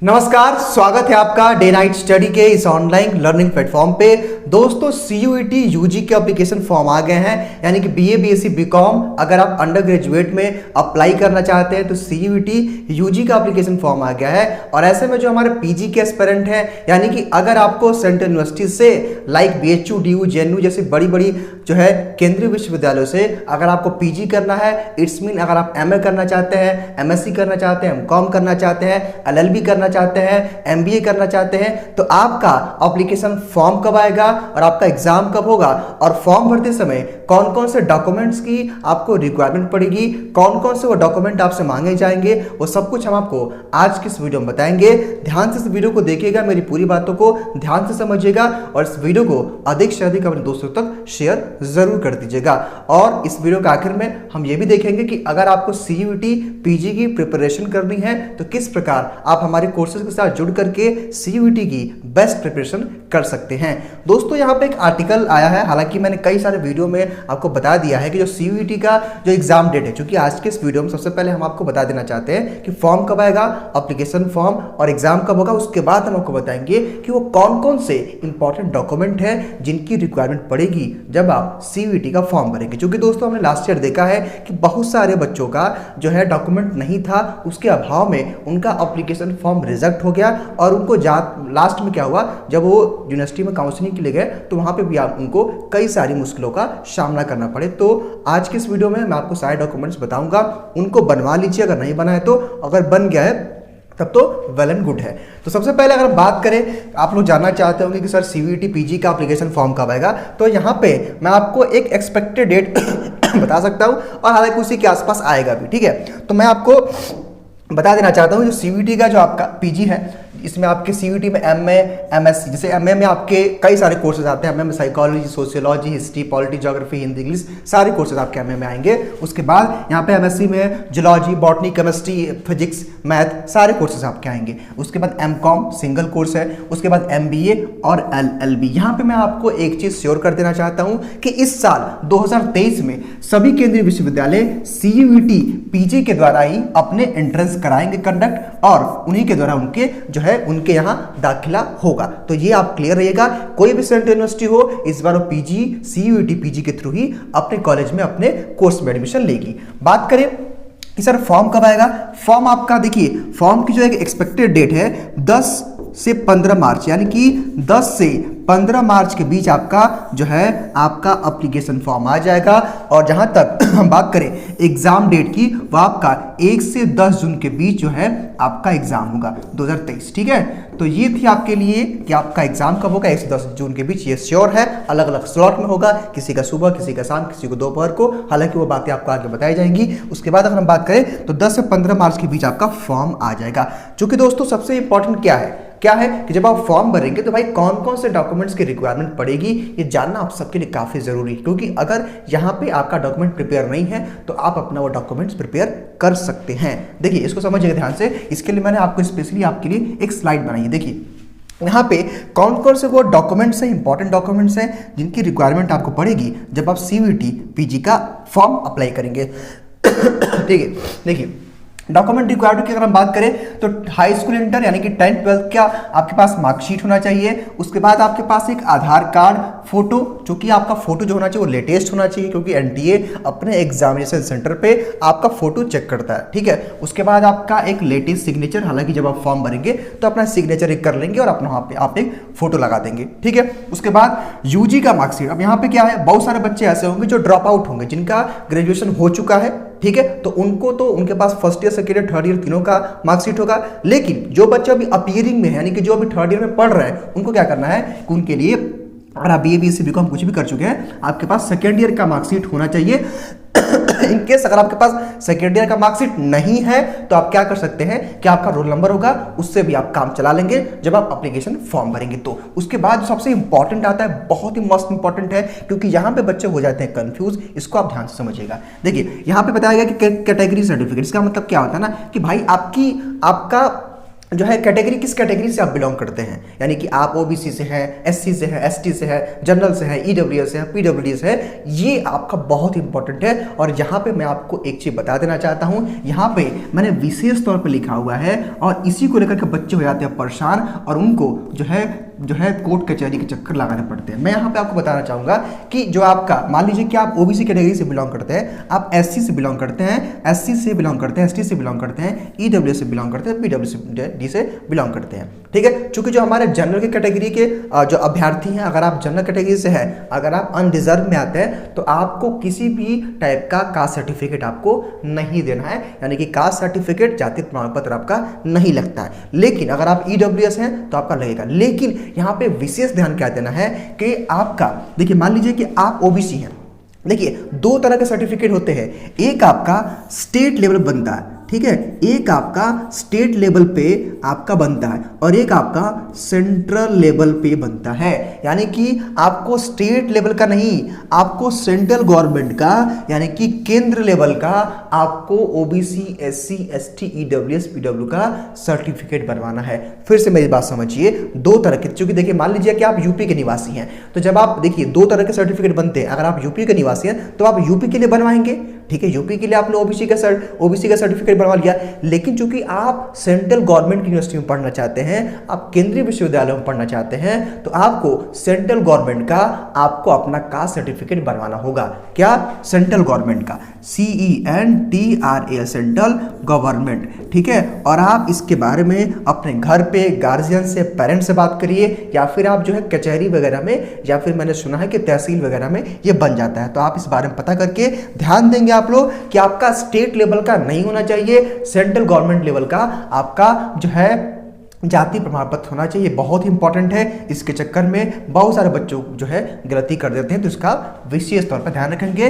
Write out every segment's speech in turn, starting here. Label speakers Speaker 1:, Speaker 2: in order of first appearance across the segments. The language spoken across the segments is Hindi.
Speaker 1: नमस्कार, स्वागत है आपका डे नाइट स्टडी के इस ऑनलाइन लर्निंग प्लेटफॉर्म पे। दोस्तों CUET यूजी के एप्लीकेशन फॉर्म आ गए हैं, यानी कि BA BSc BCom अगर आप अंडर ग्रेजुएट में अप्लाई करना चाहते हैं तो CUET यूजी का एप्लीकेशन फॉर्म आ गया है। और ऐसे में जो हमारे पीजी के एस्पिरेंट हैं, यानी कि अगर आपको सेंट्रल यूनिवर्सिटी से लाइक BHU DU JNU जैसी बड़ी बड़ी जो है केंद्रीय विश्वविद्यालयों से अगर आपको पीजी करना है, इट्स मीन अगर आप MA करना चाहते हैं, MSc करना चाहते हैं, MCom करना चाहते हैं, LLB करना चाहते हैं, MBA करना चाहते हैं, तो आपका एप्लीकेशन फॉर्म कब आएगा और आपका एग्जाम कब होगा, और फॉर्म भरते समय कौन कौन से डॉक्यूमेंट्स की आपको रिक्वायरमेंट पड़ेगी, कौन कौन से वो डॉक्यूमेंट आपसे मांगे जाएंगे, वो सब कुछ हम आपको आज की इस वीडियो में बताएंगे। ध्यान से इस वीडियो को देखिएगा, मेरी पूरी बातों को ध्यान से समझिएगा और इस वीडियो को अधिक से अधिक अपने दोस्तों तक शेयर जरूर कर दीजिएगा। और इस वीडियो के आखिर में हम ये भी देखेंगे कि अगर आपको CUET पीजी की प्रिपरेशन करनी है तो किस प्रकार आप हमारे कोर्सेज के साथ जुड़ करके CUET की बेस्ट प्रिपरेशन कर सकते हैं। दोस्तों यहाँ पे एक आर्टिकल आया है, हालांकि मैंने कई सारे वीडियो में आपको बता दिया है कि जो CUET का जो एग्जाम डेट है, क्योंकि आज के इस वीडियो में सबसे पहले हम आपको बता देना चाहते हैं कि फॉर्म कब आएगा, एप्लीकेशन फॉर्म और एग्जाम कब होगा। उसके बाद हम आपको बताएंगे कि वो कौन कौन से इंपॉर्टेंट डॉक्यूमेंट है जिनकी रिक्वायरमेंट पड़ेगी जब आप CUET का फॉर्म भरेंगे। क्योंकि दोस्तों हमने लास्ट ईयर देखा है कि बहुत सारे बच्चों का जो है डॉक्यूमेंट नहीं था, उसके अभाव में उनका एप्लीकेशन फॉर्म रिजेक्ट हो गया और उनको लास्ट में क्या हुआ, जब वो यूनिवर्सिटी में काउंसलिंग के लिए गए तो वहां पे भी आप उनको कई सारी मुश्किलों का सामना करना पड़े। तो आज के इस वीडियो में मैं आपको सारे डॉक्यूमेंट्स बताऊंगा, उनको बनवा लीजिए अगर नहीं बना है तो, अगर बन गया है तब तो वेल एंड गुड है। तो सबसे पहले अगर हम बात करें, आप लोग जानना चाहते होंगे कि सर CUET पीजी का एप्लीकेशन फॉर्म कब आएगा, तो यहाँ पे मैं आपको एक एक्सपेक्टेड डेट बता सकता हूँ और हालांकि उसी के आसपास आएगा भी, ठीक है। तो मैं आपको बता देना चाहता हूँ जो CUET का जो आपका पीजी है, इसमें आपके CUET में MA MSc, जैसे MA में आपके कई सारे कोर्सेज आते हैं। MA में psychology, sociology, history, polity, geography, Hindi, English, सारे कोर्सेज आपके MA में आएंगे। उसके बाद यहाँ पे MSc में geology, botany, chemistry, physics, math, सारे कोर्सेज आपके आएंगे। उसके बाद MCom सिंगल कोर्स है। उसके बाद MBA और LLB। यहाँ पे मैं आपको एक चीज़ श्योर कर देना चाहता हूँ कि इस साल 2023 में सभी केंद्रीय विश्वविद्यालय CUET पीजी के द्वारा ही अपने एंट्रेंस कराएंगे कंडक्ट, और उन्हीं के द्वारा उनके जो है उनके यहां दाखिला होगा। तो ये आप क्लियर रहिएगा, कोई भी सेंट्रल यूनिवर्सिटी हो इस बार वो पीजी CUET पीजी के थ्रू ही अपने कॉलेज में अपने कोर्स में एडमिशन लेगी। बात करें कि सर फॉर्म कब आएगा, फॉर्म आपका देखिए, फॉर्म की जो एक एक्सपेक्टेड डेट है 10 से 15 मार्च, यानी कि 10 से 15 मार्च के बीच आपका जो है आपका एप्लीकेशन फॉर्म आ जाएगा। और जहां तक हम बात करें एग्जाम डेट की, वो आपका 1 से 10 जून के बीच जो है आपका एग्जाम होगा 2023, ठीक है। तो ये थी आपके लिए कि आपका एग्जाम कब होगा, 1 से 10 जून के बीच, ये श्योर है। अलग अलग स्लॉट में होगा, किसी का सुबह, किसी का शाम, किसी को दोपहर को, हालांकि वो बातें आपको आगे बताई जाएंगी। उसके बाद अगर हम बात करें तो 10 से 15 मार्च के बीच आपका फॉर्म आ जाएगा। चूंकि दोस्तों सबसे इंपॉर्टेंट क्या है कि जब आप फॉर्म भरेंगे तो भाई कौन कौन से डॉक्यूमेंट्स की रिक्वायरमेंट पड़ेगी, ये जानना आप सबके लिए काफ़ी ज़रूरी है। क्योंकि अगर यहाँ पे आपका डॉक्यूमेंट प्रिपेयर नहीं है तो आप अपना वो डॉक्यूमेंट्स प्रिपेयर कर सकते हैं। देखिए इसको समझिएगा ध्यान से, इसके लिए मैंने आपको स्पेशली आपके लिए एक स्लाइड बनाई है। देखिए यहाँ पे कौन कौन से वो डॉक्यूमेंट्स हैं, इंपॉर्टेंट डॉक्यूमेंट्स हैं जिनकी रिक्वायरमेंट आपको पड़ेगी जब आप CUET पीजी का फॉर्म अप्लाई करेंगे। ठीक है, देखिए डॉक्यूमेंट रिक्वायर्ड की अगर हम बात करें तो हाई स्कूल इंटर यानी कि 10th 12th का आपके पास मार्कशीट होना चाहिए। उसके बाद आपके पास एक आधार कार्ड, फोटो, चूंकि आपका फोटो जो होना चाहिए वो लेटेस्ट होना चाहिए, क्योंकि NTA अपने एग्जामिनेशन सेंटर पे आपका फोटो चेक करता है, ठीक है। उसके बाद आपका एक लेटेस्ट सिग्नेचर, हालांकि जब आप फॉर्म भरेंगे तो अपना सिग्नेचर एक कर लेंगे और अपना वहाँ पे आप एक फोटो लगा देंगे, ठीक है। उसके बाद यूजी का मार्कशीट। अब यहाँ पे क्या है, बहुत सारे बच्चे ऐसे होंगे जो ड्रॉप आउट होंगे, जिनका ग्रेजुएशन हो चुका है, ठीक है, तो उनके पास first year, second year, third year तीनों का मार्कशीट होगा। लेकिन जो बच्चे अभी अपीयरिंग में है, यानी कि जो अभी थर्ड ईयर में पढ़ रहे हैं, उनको क्या करना है कि उनके लिए, अगर आप BA BSc BCom कुछ भी कर चुके हैं, आपके पास सेकेंड ईयर का मार्कशीट होना चाहिए। इनकेस अगर आपके पास सेकेंड ईयर का मार्कशीट नहीं है तो आप क्या कर सकते हैं कि आपका रोल नंबर होगा, उससे भी आप काम चला लेंगे जब आप एप्लीकेशन फॉर्म भरेंगे। तो उसके बाद सबसे इंपॉर्टेंट आता है, बहुत ही मस्त इंपॉर्टेंट है, क्योंकि यहां पे बच्चे हो जाते हैं कंफ्यूज, इसको आप ध्यान से समझिएगा। देखिए यहां पे बताया गया कि कैटेगरी सर्टिफिकेट, इसका मतलब क्या होता है ना कि भाई आपका जो है कैटेगरी, किस कैटेगरी से आप बिलोंग करते हैं, यानी कि आप ओबीसी से हैं, एससी से हैं, एसटी से है, जनरल से है, ईडब्ल्यूएस से है, पीडब्ल्यूडी से है, ये आपका बहुत इंपॉर्टेंट है। और यहाँ पे मैं आपको एक चीज़ बता देना चाहता हूँ, यहाँ पे मैंने विशेष तौर पे लिखा हुआ है और इसी को लेकर के बच्चे हो जाते हैं परेशान और उनको जो है कोर्ट कचहरी के चक्कर लगाने पड़ते हैं। मैं यहाँ पे आपको बताना चाहूँगा कि जो आपका, मान लीजिए कि आप ओबीसी कैटेगरी से बिलोंग करते हैं, आप एससी से बिलोंग करते हैं, एससी से बिलोंग करते हैं, एसटी से बिलोंग करते हैं, ईडब्ल्यू से बिलोंग करते हैं, पीडब्ल्यूडी से बिलोंग करते हैं, ठीक है। चूंकि जो हमारे जनरल की कैटेगरी के जो अभ्यर्थी हैं, अगर आप जनरल कैटेगरी से हैं, अगर आप अनरिजर्व में आते हैं तो आपको किसी भी टाइप का कास्ट सर्टिफिकेट आपको नहीं देना है, यानी कि कास्ट सर्टिफिकेट, जाति प्रमाण पत्र आपका नहीं लगता है। लेकिन अगर आप ईडब्ल्यूएस हैं तो आपका लगेगा। लेकिन यहाँ पे विशेष ध्यान क्या देना है कि आपका, देखिए मान लीजिए कि आप ओबीसी हैं, देखिए दो तरह के सर्टिफिकेट होते हैं, एक आपका स्टेट लेवल बनता है, ठीक है, एक आपका स्टेट लेवल पे आपका बनता है और एक आपका सेंट्रल लेवल पे बनता है। यानी कि आपको स्टेट लेवल का नहीं, आपको सेंट्रल गवर्नमेंट का यानी कि केंद्र लेवल का आपको OBC, SC, ST, EWS, PW का सर्टिफिकेट बनवाना है। फिर से मेरी बात समझिए, दो तरह के, क्योंकि देखिए मान लीजिए कि आप यूपी के निवासी हैं, तो जब आप देखिए दो तरह के सर्टिफिकेट बनते हैं। अगर आप यूपी के निवासी हैं तो आप यूपी के लिए बनवाएंगे, ठीक है, यूपी के लिए आपने ओबीसी का सर्टिफिकेट बनवा लिया। लेकिन चूंकि आप सेंट्रल गवर्नमेंट की यूनिवर्सिटी में पढ़ना चाहते हैं, आप केंद्रीय विश्वविद्यालय में पढ़ना चाहते हैं, तो आपको सेंट्रल गवर्नमेंट का आपको अपना कास्ट सर्टिफिकेट बनवाना होगा। क्या? सेंट्रल गवर्नमेंट का, CENTRAL, सेंट्रल गवर्नमेंट, ठीक है। और आप इसके बारे में अपने घर पे गार्जियन से, पेरेंट्स से बात करिए, या फिर आप जो है कचहरी वगैरह में, या फिर मैंने सुना है कि तहसील वगैरह में ये बन जाता है। तो आप इस बारे में पता करके ध्यान देंगे आप लोग कि आपका स्टेट लेवल का नहीं होना चाहिए, सेंट्रल गवर्नमेंट लेवल का आपका जो है जाति प्रमाण पत्र होना चाहिए। बहुत ही इंपॉर्टेंट है, इसके चक्कर में बहुत सारे बच्चों जो है गलती कर देते हैं, तो इसका विशेष तौर पर ध्यान रखेंगे।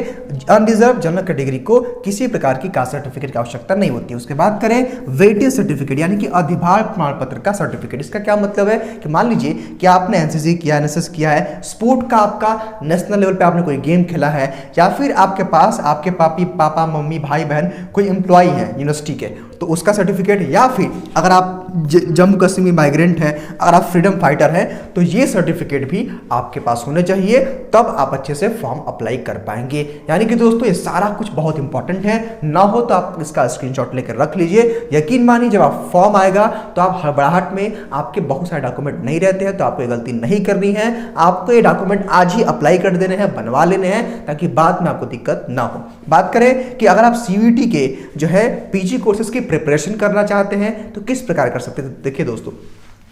Speaker 1: अनरिजर्व जनरल कैटेगरी को किसी प्रकार की कास्ट सर्टिफिकेट की आवश्यकता नहीं होती है। उसके बाद करें वेटेज सर्टिफिकेट, यानी कि अधिभार प्रमाण पत्र का सर्टिफिकेट। इसका क्या मतलब है कि मान लीजिए कि आपने एनसीसी किया, एनएसएस किया है, स्पोर्ट का आपका नेशनल लेवल पे आपने कोई गेम खेला है, या फिर आपके पास आपके पापा मम्मी भाई बहन कोई एम्प्लॉय है यूनिवर्सिटी के, तो उसका सर्टिफिकेट, या फिर अगर आप जम्मू कश्मीर माइग्रेंट हैं, अगर आप फ्रीडम फाइटर हैं, तो ये सर्टिफिकेट भी आपके पास होने चाहिए, तब आप अच्छे से फॉर्म अप्लाई कर पाएंगे। यानी कि दोस्तों ये सारा कुछ बहुत इंपॉर्टेंट है, ना हो तो आप इसका स्क्रीनशॉट लेकर रख लीजिए। यकीन मानिए जब आप फॉर्म आएगा तो आप हड़बड़ाहट में, आपके बहुत सारे डॉक्यूमेंट नहीं रहते हैं, तो आपको ये गलती नहीं करनी है। आपको ये डॉक्यूमेंट आज ही अप्लाई कर देने हैं, बनवा लेने हैं, ताकि बाद में आपको दिक्कत ना हो। बात करें कि अगर आप सीयूईटी के जो है पीजी कोर्सेज की प्रिपरेशन करना चाहते हैं तो किस प्रकार कर सकते हैं। देखिए दोस्तों,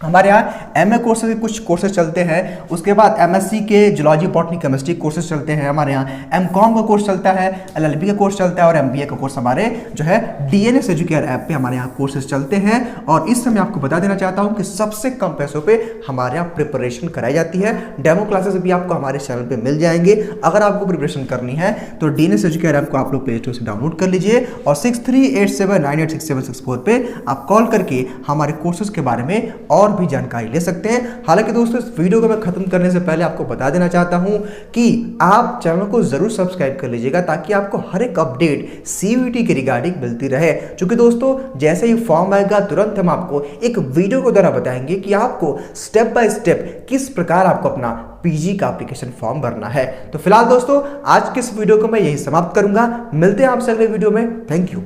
Speaker 1: हमारे यहाँ एमए कोर्सेज के कुछ कोर्सेज चलते हैं, उसके बाद एमएससी के जूलॉजी बॉटनी केमिस्ट्री कोर्सेज चलते हैं हमारे यहाँ, एमकॉम का कोर्स चलता है, एलएलबी का कोर्स चलता है, और एमबीए का कोर्स हमारे जो है डीएनएस एजुकेयर ऐप पे हमारे यहाँ कोर्सेज चलते हैं। और इस समय आपको बता देना चाहता हूँ कि सबसे कम पैसों पे हमारे यहाँ प्रिपरेशन कराई जाती है। डेमो क्लासेस भी आपको हमारे चैनल पर मिल जाएंगे। अगर आपको प्रिपरेशन करनी है तो डीएनएस एजुकेयर ऐप को आप लोग प्ले स्टोर से डाउनलोड कर लीजिए और 6387986764 पे आप कॉल करके हमारे कोर्सेज के बारे में और भी जानकारी ले सकते हैं। हालांकि दोस्तों इस वीडियो को मैं खत्म करने से पहले आपको बता देना चाहता हूं कि आप चैनल को जरूर सब्सक्राइब कर लीजिएगा, ताकि आपको हर एक अपडेट सीयूईटी के रिगार्डिंग मिलती रहे। क्योंकि दोस्तों जैसे ही फॉर्म आएगा तुरंत हम आपको एक वीडियो के द्वारा बताएंगे कि आपको स्टेप बाय स्टेप किस प्रकार आपको अपना पीजी का एप्लीकेशन फॉर्म भरना है। तो फिलहाल दोस्तों आज के इस वीडियो को मैं यही समाप्त करूंगा। मिलते हैं आपसे अगले वीडियो में। Thank you.